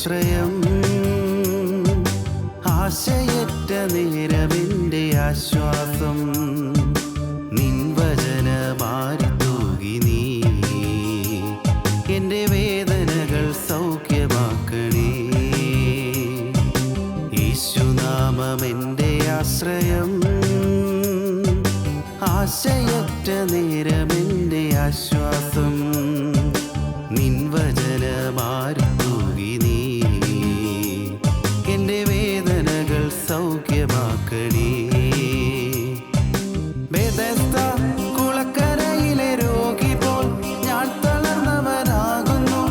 ആശ്രയം. ആശയറ്റ നേരമെൻ്റെ ആശ്വാസം. നിൻ വചനമാരി തൂകി നീ എൻ്റെ വേദനകൾ സൗഖ്യമാക്കണേ. യേശുനാമമെൻ്റെ ആശ്രയം. ആശയറ്റ നേരമെൻ്റെ ആശ്വാസം. നിൻ വചനമാരി തൂകി നീ എൻ്റെ വേദനകൾ സൗഖ്യമാക്കണേ. ബെഥസ്ദ കുളക്കരയിലെ രോഗി പോൽ ഞാൻ തളർന്നവനാകുന്നു.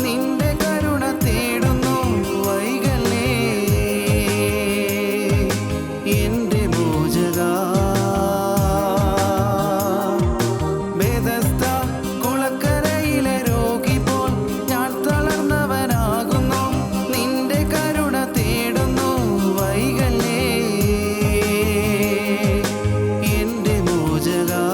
നിന്റെ കരുണ തേടുന്നു വൈകല്ലേ എൻ്റെ മോചകാ. ബെഥസ്ദ കുളക്കരയിലെ രോഗി പോൽ ഞാൻ തളർന്നവനാകുന്നു. നിന്റെ കരുണ തേടുന്നു വൈകല്ലേ എൻ്റെ മോചകാ.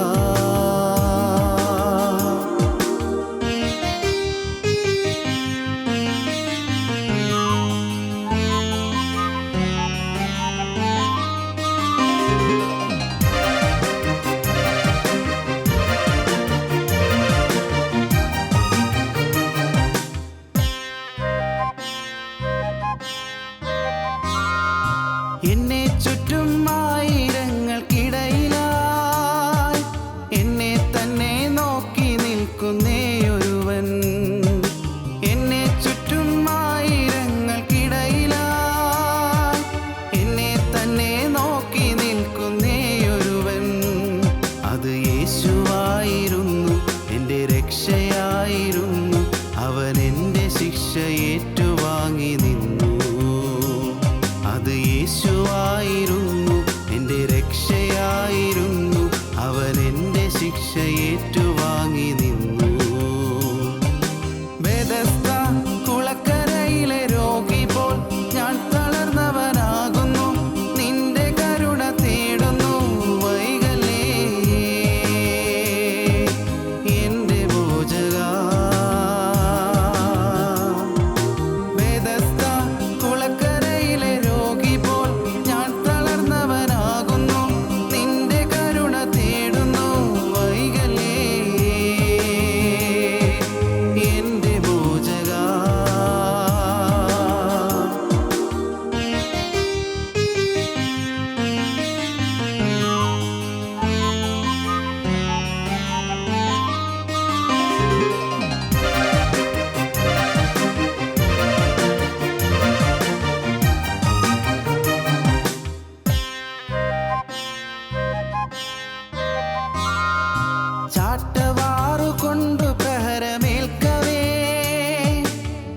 എന്നെ ചുറ്റും ആയിരങ്ങൾക്കിടയിലായി എന്നെ തന്നെ നോക്കി നിൽക്കുന്നേയൊരുവൻ. എന്നെ ചുറ്റും ആയിരങ്ങൾക്കിടയിലായി എന്നെ തന്നെ നോക്കി നിൽക്കുന്നേയൊരുവൻ. അത് യേശുവായിരുന്നു, എൻ്റെ രക്ഷയായിരുന്നു. അവൻ എൻ്റെ ശിക്ഷ ഏറ്റുവാങ്ങി നിന്നു. അത് യേശുവായിരുന്നു, എൻ്റെ രക്ഷയായിരുന്നു. അവൻ എൻ്റെ ശിക്ഷ ഏറ്റുവാങ്ങി നിന്നു. ബെഥസ്ദ കുളക്കരയിലെ രോഗി പോൽ ഞാൻ തളർന്നവനാകുന്നു. നിന്റെ കരുണ തേടുന്നു വൈകല്ലേ എൻ്റെ മോചകാ. ബെഥസ്ദ കുളക്കരയിലെ രോഗി പോൽ ഞാൻ തളർന്നവനാകുന്നു. നിന്റെ കരുണ തേടുന്നു വൈകല്ലേ എൻ്റെ മോചകാ. ചാട്ടവാറുകൊണ്ടു പ്രഹരമേൽക്കവേ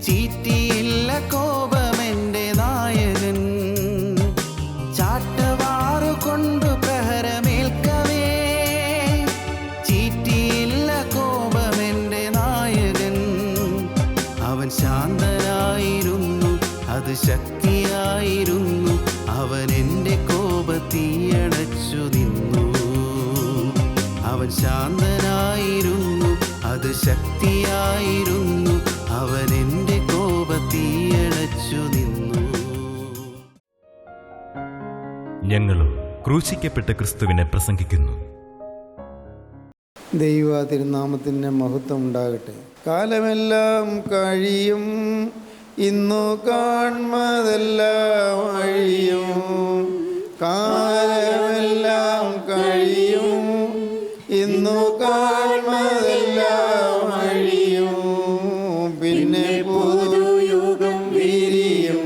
ചീറ്റിയില്ല കോപമെൻ്റെ നായകൻ. ചാട്ടവാറുകൊണ്ടു പ്രഹരമേൽക്കവേ ചീറ്റിയില്ല കോപമെൻ്റെ നായകൻ. അവൻ ശാന്തനായിരുന്നു, അത് ശക്തിയായിരുന്നു. അവൻ എൻ്റെ കോപത്തീയടച്ചു നിന്നു. അവൻ ശാന്തനായിരുന്നു, അത് ശക്തിയായിരുന്നു. അവൻ എൻ്റെ കോപത്തീയടച്ചു നിന്നു. ഞങ്ങളും ക്രൂശിക്കപ്പെട്ട ക്രിസ്തുവിനെ പ്രസംഗിക്കുന്നു. ദൈവ തിരുനാമത്തിന് മഹത്വം ഉണ്ടാകട്ടെ. കാലമെല്ലാം കഴിയും, ഇന്നു കാൺമതെല്ലാം അഴിയും. കാലമെല്ലാം കഴിയും, ഇന്നു കാൺമതെല്ലാം അഴിയും. പിന്നെ പുതുയുഗം വിരിയും,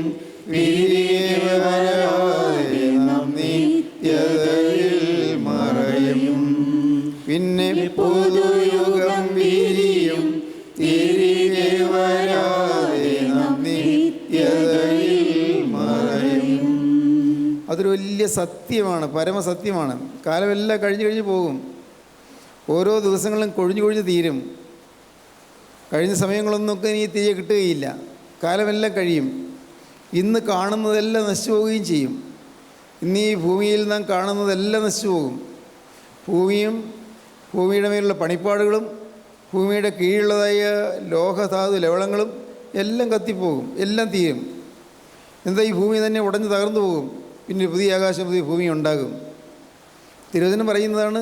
വിരിയെ വരാതെ നാം നിത്യതയിൽ മറയും. പിന്നെ പുതുയുഗം വിരിയും, തിരികെ വരാതെ നാം നിത്യതയിൽ മറയും. അതൊരു വലിയ സത്യമാണ്, പരമസത്യമാണ്. കാലമെല്ലാം കഴിഞ്ഞു പോകും. ഓരോ ദിവസങ്ങളും കൊഴിഞ്ഞു തീരും. കഴിഞ്ഞ സമയങ്ങളൊന്നൊക്കെ ഇനി തിരികെ കിട്ടുകയില്ല. കാലമെല്ലാം കഴിയും. ഇന്ന് കാണുന്നതെല്ലാം നശിച്ചു പോവുകയും ചെയ്യും. ഇന്ന് ഈ ഭൂമിയിൽ നാം കാണുന്നതെല്ലാം നശിച്ചു പോകും. ഭൂമിയും ഭൂമിയുടെ മേലുള്ള പണിപ്പാടുകളും ഭൂമിയുടെ കീഴിലുള്ളതായ ലോഹധാതു ലവളങ്ങളും എല്ലാം കത്തിപ്പോകും, എല്ലാം തീരും. എന്താ ഈ ഭൂമി തന്നെ ഉടഞ്ഞ് തകർന്നു പോകും. പിന്നെ പുതിയ ആകാശം പുതിയ ഭൂമി ഉണ്ടാകും. തിരുവചനം പറയുന്നതാണ്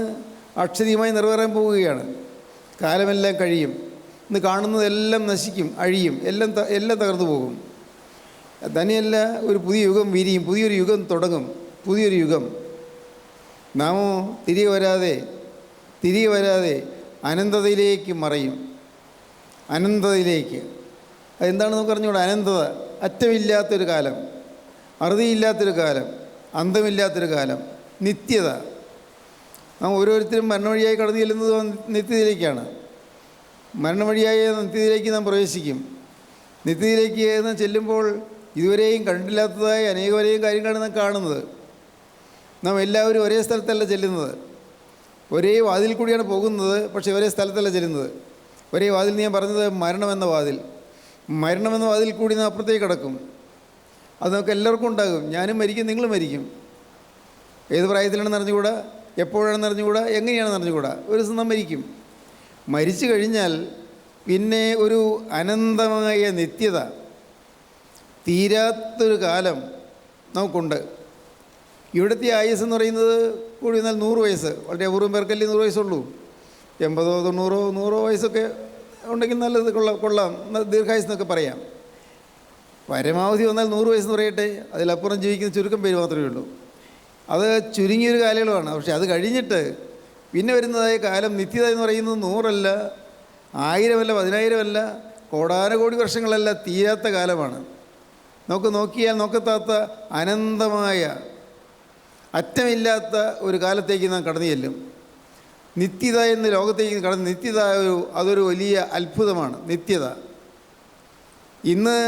അക്ഷരീയമായി നിറവേറാൻ പോവുകയാണ്. കാലമെല്ലാം കഴിയും. ഇന്ന് കാണുന്നതെല്ലാം നശിക്കും, അഴിയും, എല്ലാം തകർന്നു പോകും. തന്നെയല്ല, ഒരു പുതിയ യുഗം വിരിയും, പുതിയൊരു യുഗം തുടങ്ങും, പുതിയൊരു യുഗം. നാമോ തിരികെ വരാതെ അനന്തതയിലേക്ക് മറയും. അനന്തതയിലേക്ക്. അതെന്താണ് നമുക്ക് അറിഞ്ഞുകൂടാ? അനന്തത, അറ്റമില്ലാത്തൊരു കാലം, അറുതിയില്ലാത്തൊരു കാലം, അന്തമില്ലാത്തൊരു കാലം, നിത്യത. നാം ഓരോരുത്തരും മരണവഴിയായി കടന്നു ചെല്ലുന്നത് നിത്യതയിലേക്കാണ്. മരണവഴിയായ നിത്യതയിലേക്ക് നാം പ്രവേശിക്കും. നിത്യതയിലേക്ക് നാം ചെല്ലുമ്പോൾ ഇതുവരെയും കണ്ടിട്ടില്ലാത്തതായ അനേകവരെയും കാര്യങ്ങളാണ് നാം കാണുന്നത്. നാം എല്ലാവരും ഒരേ സ്ഥലത്തല്ല ചെല്ലുന്നത്, ഒരേ വാതിൽ കൂടിയാണ് പോകുന്നത്, പക്ഷേ ഒരേ സ്ഥലത്തല്ല ചെല്ലുന്നത്. ഒരേ വാതിൽ ഞാൻ പറഞ്ഞത് മരണമെന്ന വാതിൽ കൂടി നാം അപ്പുറത്തേക്ക് കിടക്കും. അത് നമുക്ക് എല്ലാവർക്കും ഉണ്ടാകും. ഞാനും മരിക്കും, നിങ്ങളും മരിക്കും. ഏത് പ്രായത്തിലാണെന്ന് അറിഞ്ഞുകൂടാ, എപ്പോഴാണെന്ന് അറിഞ്ഞുകൂടാ, എങ്ങനെയാണെന്ന് അറിഞ്ഞുകൂടാ. ഒരു ദിവസം നാം മരിക്കും. മരിച്ചു കഴിഞ്ഞാൽ പിന്നെ ഒരു അനന്തമായ നിത്യത, തീരാത്തൊരു കാലം നമുക്കുണ്ട്. ഇവിടുത്തെ ആയുസ് എന്ന് പറയുന്നത് കൂടി വന്നാൽ 100 വയസ്സ്. വളരെ അപൂർവം പേർക്കല്ലേ 100 വയസ്സുള്ളൂ. 80, 90, 100 വയസ്സൊക്കെ ഉണ്ടെങ്കിൽ നല്ലത്, കൊള്ളാം, ദീർഘായുസ് എന്നൊക്കെ പറയാം. പരമാവധി വന്നാൽ 100 വയസ്സെന്ന് പറയട്ടെ. അതിലപ്പുറം ജീവിക്കുന്ന ചുരുക്കം പേര് മാത്രമേ ഉള്ളൂ. അത് ചുരുങ്ങിയൊരു കാലയളവാണ്. പക്ഷെ അത് കഴിഞ്ഞിട്ട് പിന്നെ വരുന്നതായ കാലം, നിത്യത എന്ന് പറയുന്നത് 100 അല്ല, 1000 അല്ല, 10,000 അല്ല, കോടാനുകോടി വർഷങ്ങളല്ല, തീരാത്ത കാലമാണ്. നമുക്ക് നോക്കിയാൽ നോക്കത്താത്ത അനന്തമായ അറ്റമില്ലാത്ത ഒരു കാലത്തേക്ക് നാം കടന്നു ചെല്ലും. നിത്യത എന്ന ലോകത്തേക്ക് കടന്ന് നിത്യത അതൊരു വലിയ അത്ഭുതമാണ്. നിത്യത. ഇന്ന്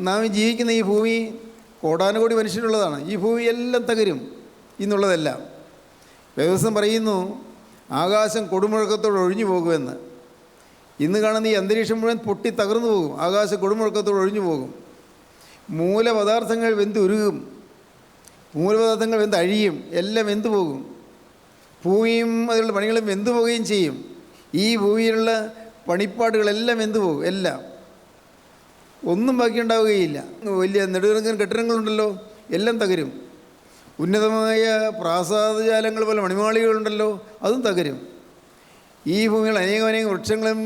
നാം ജീവിക്കുന്ന ഈ ഭൂമി കോടാനുകോടി മനുഷ്യരുള്ളതാണ്. ഈ ഭൂമി എല്ലാം തകരും ഇന്നുള്ളതെല്ലാം. വേദവസം പറയുന്നു ആകാശം കൊടുമുഴക്കത്തോടെ ഒഴിഞ്ഞു പോകുമെന്ന്. ഇന്ന് കാണുന്ന ഈ അന്തരീക്ഷം മുഴുവൻ പൊട്ടി തകർന്നു പോകും. ആകാശം കൊടുമുഴക്കത്തോടെ ഒഴിഞ്ഞു പോകും. മൂലപദാർത്ഥങ്ങൾ വെന്തുരുകും, മൂലപദാർത്ഥങ്ങൾ വെന്തഴിയും, എല്ലാം വെന്തു പോകും. ഭൂമിയും അതിലുള്ള പണികളും വെന്തു പോവുകയും ചെയ്യും. ഈ ഭൂമിയിലുള്ള പണിപ്പാടുകളെല്ലാം വെന്തു പോകും. എല്ലാം, ഒന്നും ബാക്കിയുണ്ടാവുകയില്ല. വലിയ നെടുകിടങ്ങൻ കെട്ടിടങ്ങളുണ്ടല്ലോ, എല്ലാം തകരും. ഉന്നതമായ പ്രാസാദജാലങ്ങൾ പോലെ മണിമാളികളുണ്ടല്ലോ, അതും തകരും. ഈ ഭൂമിയിൽ അനേകം വൃക്ഷങ്ങളും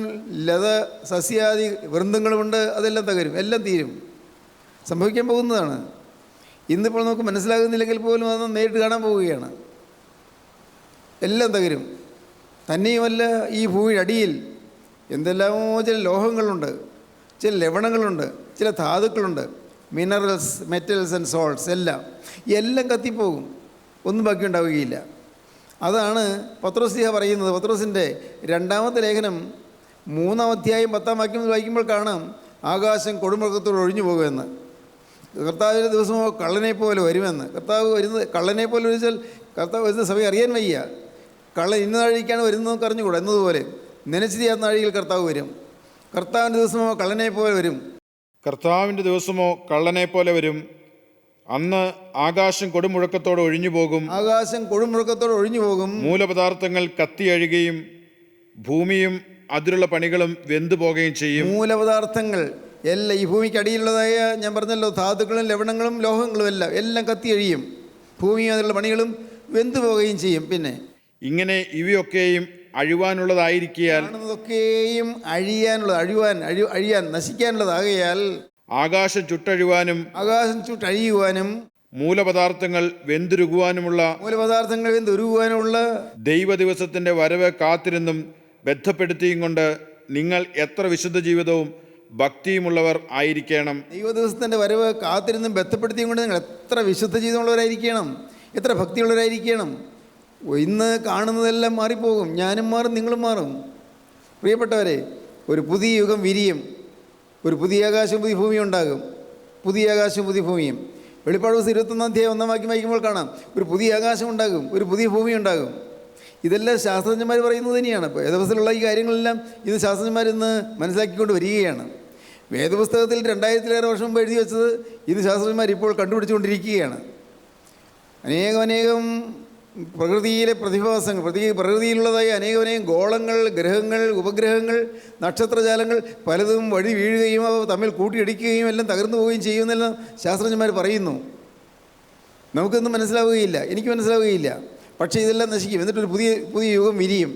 ലത സസ്യാദി വൃന്ദങ്ങളുമുണ്ട്, അതെല്ലാം തകരും, എല്ലാം തീരും. സംഭവിക്കാൻ പോകുന്നതാണ്. ഇന്നിപ്പോൾ നമുക്ക് മനസ്സിലാകുന്നില്ലെങ്കിൽ പോലും അത് നേരിട്ട് കാണാൻ പോവുകയാണ്. എല്ലാം തകരും. തന്നെയുമല്ല, ഈ ഭൂമിയുടെ അടിയിൽ എന്തെല്ലാമോ ചില ലോഹങ്ങളുണ്ട്, ചില ലവണങ്ങളുണ്ട്, ചില ധാതുക്കളുണ്ട്, മിനറൽസ്, മെറ്റൽസ് ആൻഡ് സോൾട്ട്സ്, എല്ലാം കത്തിപ്പോകും, ഒന്നും ബാക്കി ഉണ്ടാവുകയില്ല. അതാണ് പത്രോസ് പറയുന്നത്. പത്രോസിൻ്റെ 2-ാമത്തെ ലേഖനം 3-ാം അധ്യായം 10-ാം വാക്യം വായിക്കുമ്പോൾ കാണാം ആകാശം കൊടുമുഴക്കത്തോടെ ഒഴിഞ്ഞു പോകുമെന്ന്. കർത്താവിൻ്റെ ദിവസമോ കള്ളനെ പോലെ വരുമെന്ന്. കർത്താവ് വരുന്നത് കള്ളനെ പോലെ ഒഴിച്ചാൽ കർത്താവ് വരുന്ന സമയം അറിയാൻ വയ്യ. കള്ളൻ ഇന്ന നാഴികയ്ക്കാണ് വരുന്നതെന്ന് അറിഞ്ഞുകൂടാ. എന്നതുപോലെ നനച്ചു ചെയ്യാത്ത നാഴികയിൽ കർത്താവ് വരും. കർത്താവിൻ്റെ ദിവസമോ കള്ളനെ പോലെ വരും. കർത്താവിൻ്റെ ദിവസമോ കള്ളനെ പോലെ വരും. അന്ന് ആകാശം കൊടുമുഴക്കത്തോടെ ഒഴിഞ്ഞു പോകും. ആകാശം കൊടുമുഴക്കത്തോടെ ഒഴിഞ്ഞു പോകും. മൂലപദാർത്ഥങ്ങൾ കത്തിയഴുകയും ഭൂമിയും അതിലുള്ള പണികളും വെന്തു പോകുകയും ചെയ്യും. മൂലപദാർത്ഥങ്ങൾ എല്ലാം, ഈ ഭൂമിക്കടിയിലുള്ളതായ ഞാൻ പറഞ്ഞല്ലോ, ധാതുക്കളും ലവണങ്ങളും ലോഹങ്ങളും എല്ലാം കത്തിയഴിയും. ഭൂമിയും അതിലുള്ള പണികളും വെന്തു പോകുകയും ചെയ്യും. പിന്നെ ഇങ്ങനെ ഇവയൊക്കെയും അഴിവാനുള്ളതായിരിക്കയാൽ, കാണുന്നതൊക്കെയും അഴിയാൻ നശിക്കാനുള്ളതാകയാൽ ആകാശം ചുട്ടഴിയുവാനും മൂലപദാർത്ഥങ്ങൾ വെന്തുരുകുവാനുമുള്ള ദൈവദിവസത്തിന്റെ വരവ് കാത്തിരുന്നും ബന്ധപ്പെടുത്തിയും കൊണ്ട് നിങ്ങൾ എത്ര വിശുദ്ധ ജീവിതവും ഭക്തിയുമുള്ളവർ ആയിരിക്കണം. ദൈവദിവസത്തിൻ്റെ വരവ് കാത്തിരുന്നും ബന്ധപ്പെടുത്തിയും കൊണ്ട് നിങ്ങൾ എത്ര വിശുദ്ധ ജീവിതമുള്ളവരായിരിക്കണം, എത്ര ഭക്തിയുള്ളവരായിരിക്കണം. ഇന്ന് കാണുന്നതെല്ലാം മാറിപ്പോകും. ഞാനും മാറും, നിങ്ങളും മാറും. പ്രിയപ്പെട്ടവരെ, ഒരു പുതിയ യുഗം വിരിയും. ഒരു പുതിയ ആകാശവും പുതിയ ഭൂമിയും ഉണ്ടാകും. പുതിയ ആകാശവും പുതിയ ഭൂമിയും. വെളിപ്പാട് ദിവസം 21-ാം അധ്യായം 1-ാം വാക്യം വായിക്കുമ്പോൾ കാണാം ഒരു പുതിയ ആകാശം ഉണ്ടാകും, ഒരു പുതിയ ഭൂമി ഉണ്ടാകും. ഇതെല്ലാം ശാസ്ത്രജ്ഞന്മാർ പറയുന്നത് തന്നെയാണ്. ഇപ്പോൾ വേദപുസ്തകത്തിലുള്ള ഈ കാര്യങ്ങളെല്ലാം ഇന്ന് ശാസ്ത്രജ്ഞന്മാർ ഇന്ന് മനസ്സിലാക്കിക്കൊണ്ട് വരികയാണ്. വേദപുസ്തകത്തിൽ 2000-ലേറെ വർഷം മുമ്പ് എഴുതി വെച്ചത് ഇന്ന് ശാസ്ത്രജ്ഞന്മാർ ഇപ്പോൾ കണ്ടുപിടിച്ചുകൊണ്ടിരിക്കുകയാണ്. അനേകം പ്രകൃതിയിലെ പ്രതിഭാസങ്ങൾ, പ്രകൃതിയിലുള്ളതായ അനേകം ഗോളങ്ങൾ, ഗ്രഹങ്ങൾ, ഉപഗ്രഹങ്ങൾ, നക്ഷത്രജാലങ്ങൾ പലതും വഴി വീഴുകയും അവ തമ്മിൽ കൂട്ടിയിടിക്കുകയും എല്ലാം തകർന്നു പോവുകയും ചെയ്യുമെന്നെല്ലാം ശാസ്ത്രജ്ഞന്മാർ പറയുന്നു. നമുക്കൊന്നും മനസ്സിലാവുകയില്ല, എനിക്ക് മനസ്സിലാവുകയില്ല. പക്ഷേ ഇതെല്ലാം നശിക്കും. എന്നിട്ടൊരു പുതിയ യുഗം വിരിയും.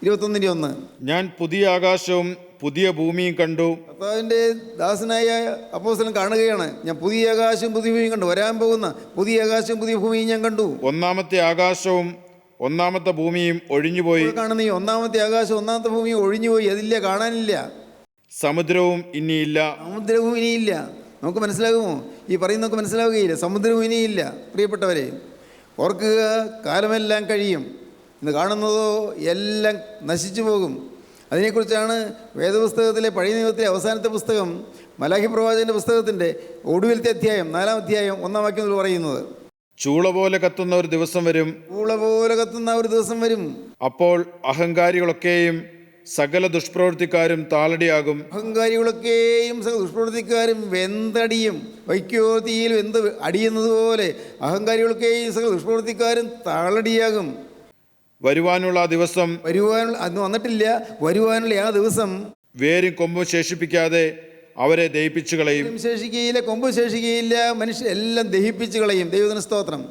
21:1 ഞാൻ പുതിയ ആകാശവും പുതിയ ഭൂമിയും കണ്ടു. കർത്താവിൻ്റെ ദാസനായ അപ്പോസ്തലൻ കാണുകയാണ്, ഞാൻ പുതിയ ആകാശവും പുതിയ ഭൂമിയും കണ്ടു. വരാൻ പോകുന്ന പുതിയ ആകാശവും പുതിയ ഭൂമിയും ഞാൻ കണ്ടു. ഒന്നാമത്തെ ആകാശവും ഒന്നാമത്തെ ഭൂമിയും ഒഴിഞ്ഞുപോയി. കാണുന്ന ഈ ഒന്നാമത്തെ ആകാശം ഒന്നാമത്തെ ഭൂമിയും ഒഴിഞ്ഞുപോയി. അതില്ല, കാണാനില്ല. സമുദ്രവും ഇനിയില്ല. സമുദ്രവും ഇനിയില്ല. നമുക്ക് മനസ്സിലാകുമോ? ഈ പറയുന്നതൊക്കെ മനസ്സിലാവുകയില്ല. സമുദ്രവും ഇനിയില്ല. പ്രിയപ്പെട്ടവരെ, ഓർക്കുക, കാലമെല്ലാം കഴിയും. ഇന്ന് കാണുന്നതോ എല്ലാം നശിച്ചു പോകും. അതിനെക്കുറിച്ചാണ് വേദപുസ്തകത്തിലെ പഴയ നിയമത്തിലെ അവസാനത്തെ പുസ്തകം, മലാഖി പ്രവാചകൻ്റെ പുസ്തകത്തിൻ്റെ ഒടുവിലത്തെ അധ്യായം 4-ാം അധ്യായം 1-ാം വാക്യത്തിൽ പറയുന്നത്. ചൂള പോലെ കത്തുന്ന ഒരു ദിവസം വരും. ചൂള പോലെ കത്തുന്ന ഒരു ദിവസം വരും. അപ്പോൾ അഹങ്കാരികളൊക്കെയും സകല ദുഷ്പ്രവൃത്തിക്കാരും താളടിയാകും. അഹങ്കാരികളൊക്കെയും സകല ദുഷ്പ്രവൃത്തിക്കാരും വെന്തടിയും. വൈക്കോത്തിയിൽ വെന്ത് അടിയുന്നത് പോലെ അഹങ്കാരികളൊക്കെയും സകല ദുഷ്പ്രവൃത്തിക്കാരും താളടിയാകും. വരുവാനുള്ള ആ ദിവസം, അന്ന് വന്നിട്ടില്ല, വരുവാനുള്ള ആ ദിവസം വേരും കൊമ്പും ശേഷിപ്പിക്കാതെ അവരെ ദഹിപ്പിച്ചു കളയും. ശേഷിക്കുകയില്ല, കൊമ്പ് ശേഷിക്കുകയില്ല, മനുഷ്യരെല്ലാം ദഹിപ്പിച്ചു കളയും. ദൈവത്തിന് സ്തോത്രം.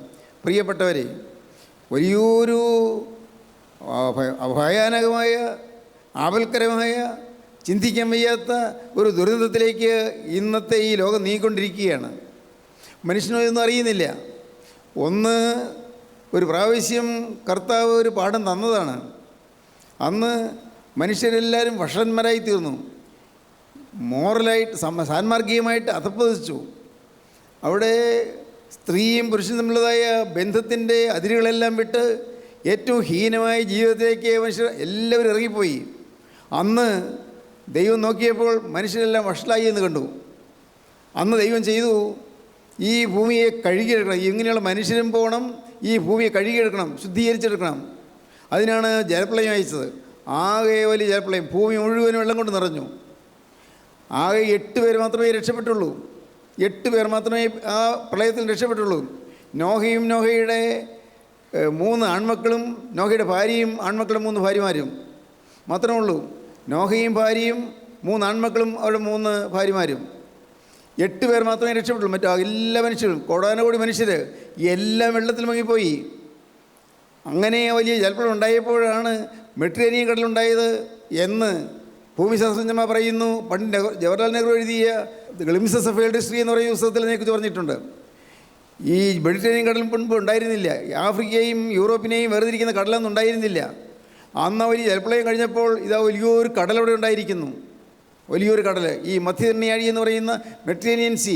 പ്രിയപ്പെട്ടവരെ, വലിയൊരു ഭയാനകമായ, ആപൽക്കരമായ, ചിന്തിക്കാൻ വയ്യാത്ത ഒരു ദുരന്തത്തിലേക്ക് ഇന്നത്തെ ഈ ലോകം നീങ്ങിക്കൊണ്ടിരിക്കുകയാണ്. മനുഷ്യനോ ഇതൊന്നും അറിയുന്നില്ല. ഒരു പ്രാവശ്യം കർത്താവ് ഒരു പാഠം തന്നതാണ്. അന്ന് മനുഷ്യരെല്ലാവരും വഷളന്മാരായി തീർന്നു. മോറലായിട്ട്, സാൻമാർഗീയമായിട്ട് അധപ്പതിച്ചു. അവിടെ സ്ത്രീയും പുരുഷനും തമ്മിലുള്ളതായ ബന്ധത്തിൻ്റെ അതിരുകളെല്ലാം വിട്ട് ഏറ്റവും ഹീനമായ ജീവിതത്തിലേക്ക് മനുഷ്യർ എല്ലാവരും ഇറങ്ങിപ്പോയി. അന്ന് ദൈവം നോക്കിയപ്പോൾ മനുഷ്യരെല്ലാം വഷളായി എന്ന് കണ്ടു. അന്ന് ദൈവം ചെയ്തു, ഈ ഭൂമിയെ കഴുകിയെടുക്കണം. ഇങ്ങനെയുള്ള മനുഷ്യരും പോകണം, ഈ ഭൂമിയെ കഴുകിയെടുക്കണം, ശുദ്ധീകരിച്ചെടുക്കണം. അതിനാണ് ജലപ്രളയം അയച്ചത്. ആകെ വലിയ ജലപ്രളയം, ഭൂമി മുഴുവനും വെള്ളം കൊണ്ട് നിറഞ്ഞു. ആകെ 8 പേർ മാത്രമേ രക്ഷപ്പെട്ടുള്ളൂ. 8 പേർ മാത്രമേ ആ പ്രളയത്തിൽ രക്ഷപ്പെട്ടുള്ളൂ. നോഹയും നോഹയുടെ 3 ആൺമക്കളും നോഹയുടെ ഭാര്യയും ആൺമക്കളും 3 ഭാര്യമാരും മാത്രമേ ഉള്ളൂ. നോഹയും ഭാര്യയും 3 ആൺമക്കളും അവരുടെ 3 ഭാര്യമാരും. 8 പേർ മാത്രമേ രക്ഷപ്പെട്ടുള്ളൂ. മറ്റു എല്ലാ മനുഷ്യരും, കോടാനുകോടി മനുഷ്യർ എല്ലാം വെള്ളത്തിൽ മുങ്ങിപ്പോയി. അങ്ങനെ വലിയ ജലപ്രളയം ഉണ്ടായപ്പോഴാണ് മെഡിറ്ററേനിയൻ കടലുണ്ടായത് എന്ന് ഭൂമിശാസ്ത്രജ്ഞന്മാർ പറയുന്നു. പണ്ട് ജവഹർലാൽ നെഹ്റു എഴുതിയ ഗ്ലിംസസ് ഓഫ് വേൾഡ് ഹിസ്റ്ററി എന്ന് പറയുന്ന പുസ്തകത്തിൽ അതിനെക്കുറിച്ച് പറഞ്ഞിട്ടുണ്ട്. ഈ മെഡിറ്ററേനിയൻ കടൽ മുൻപ് ഉണ്ടായിരുന്നില്ല. ആഫ്രിക്കയെയും യൂറോപ്പിനെയും വേർതിരിക്കുന്ന കടലൊന്നും ഉണ്ടായിരുന്നില്ല. അന്ന് വലിയ ജലപ്രളയം കഴിഞ്ഞപ്പോൾ ഇതാ വലിയൊരു കടലവിടെ ഉണ്ടായിരിക്കുന്നു. വലിയൊരു കടൽ, ഈ മധ്യധരണിയാഴി എന്ന് പറയുന്ന മെഡിറ്ററേനിയൻ സീ,